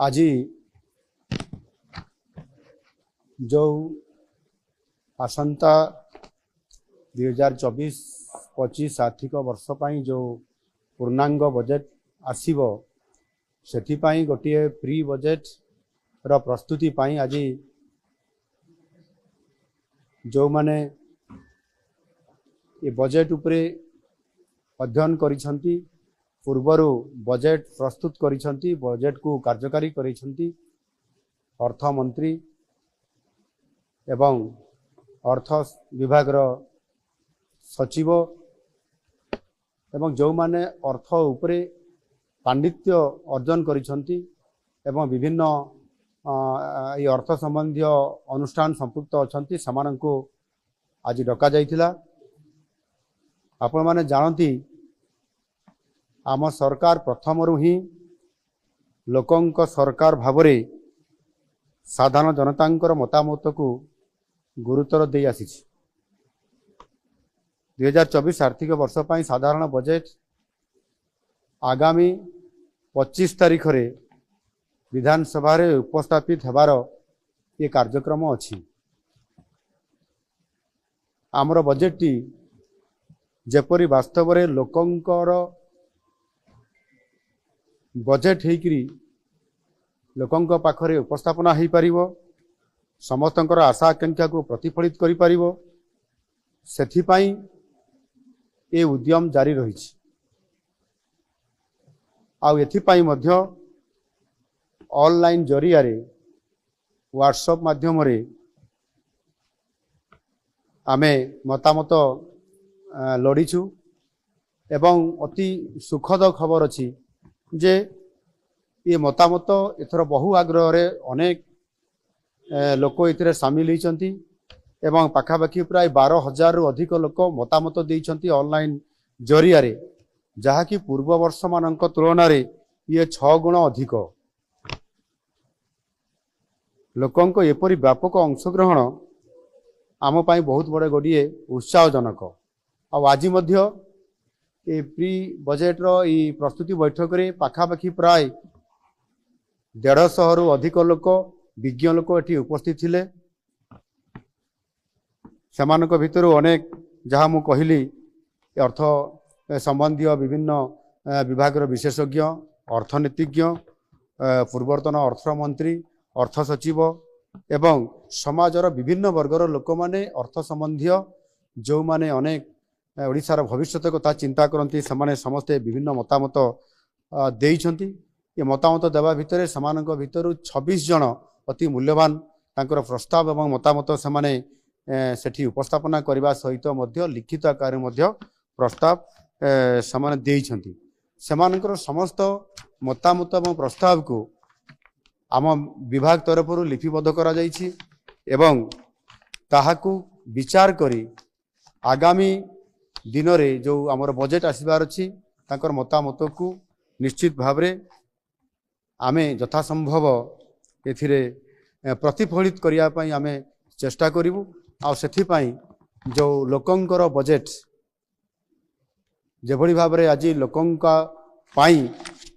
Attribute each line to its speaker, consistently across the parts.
Speaker 1: आज जो आसंता 2024-25 आर्थिक वर्ष पर जो पूर्णांग बजेट आसीबो सेथिपाई गोटे प्री बजेट रो प्रस्तुति पाई आज जो माने ये बजेट उपरे अध्ययन करिसंती पूर्वर बजेट प्रस्तुत करिसंती बजेट को कार्यकारी करिसंती अर्थ मंत्री एवं अर्थ विभाग रो सचिव एवं जो माने अर्थ उपरे पांडित्य अर्जन करिसंती एवं विभिन्न ये अर्थ संबंधी अनुष्ठान संपुक्त अछंती समानंको आज डका जाइथिला। आपण माने जानती आम सरकार प्रथमरु ही लोकंक सरकार भावरे साधारण जनतांकर मतामत को गुरुतर दे आसी 2024 आर्थिक वर्ष पर साधारण बजेट आगामी 25 तारीख रे विधानसभा रे उपस्थापित हेबार ये कार्यक्रम अछि। आमर बजेट टी जेपरी वास्तव रे लोकंकर बजेट हेकरी लोकंक पाखरे उपस्थापना हो पारिबो समस्तंकर आशा आकांक्षा को प्रतिफलित करि पारिबो सेथिपाई ए उद्यम जारी रहिछि। आउ एथिपाई मध्य ऑनलाइन जरिया रे व्हाट्सएप माध्यम रे आमे मतामत लड़ीछु एवं अति सुखद खबर अछि जे ये मतामत एथर बहु आग्रह रे अनेक लोक इतरे सामिल होइचंती एवं पाखापाखि प्राय 12,000 रु अधिक लोक मतामत देइचंती ऑनलाइन जरिया रे जहा कि पूर्व वर्ष मानक तुलना रे ये 6 गुण अधिक लोकंक एपरी व्यापक अंशग्रहण आम पाई बहुत बड़े गोटे उत्साहजनक। आज मध्य ए प्री बजेट रो ई प्रस्तुति बैठक रे पाखापाखि प्राय 150 रु अधिक लोक विज्ञ लोक एटी उपस्थित थिले। सेमानक भितर अनेक जहाँ मु कहली अर्थ संबंधी विभिन्न विभाग विशेषज्ञ अर्थनीतिज्ञ पूर्वतन अर्थमंत्री अर्थ सचिव एवं समाजर विभिन्न वर्गर लोक माने अर्थ संबंधी जो माने अनेक ओडिशार भविष्यत कथा चिंता करती से समस्ते विभिन्न मतामत देइछंती। ये मतामत देवा भितर समानक भितर 26 जन अति मूल्यवान तांकर प्रस्ताव एवं मतामत से सेठी उपस्थापना करने सहित मध्य लिखित आकार मध्य प्रस्ताव से देइछंती। सेमानकर समस्त मतामत एवं प्रस्ताव को आम विभाग तरफ लिपिबद्ध करा जाइछि एवं ताहाकु विचार करी आगामी दिन रे जो आमर बजेट आसबार अछि तांकर मतामत को निश्चित भावरे आमे यथासंभव एथिरे प्रतिफलित करिया पई आमे चेष्टा करिवु। आ सेथि पई जो लोकंकर बजेट जेभଳି भावरे आज लोकंका पाई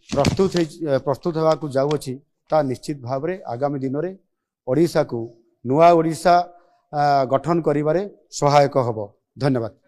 Speaker 1: प्रस्तुत हेबा को जाउ अछि ता निश्चित भावरे आगामी दिन रे ओडिसा को नुआ ओडिसा गठन करिबारे सहायक हबो। धन्यवाद।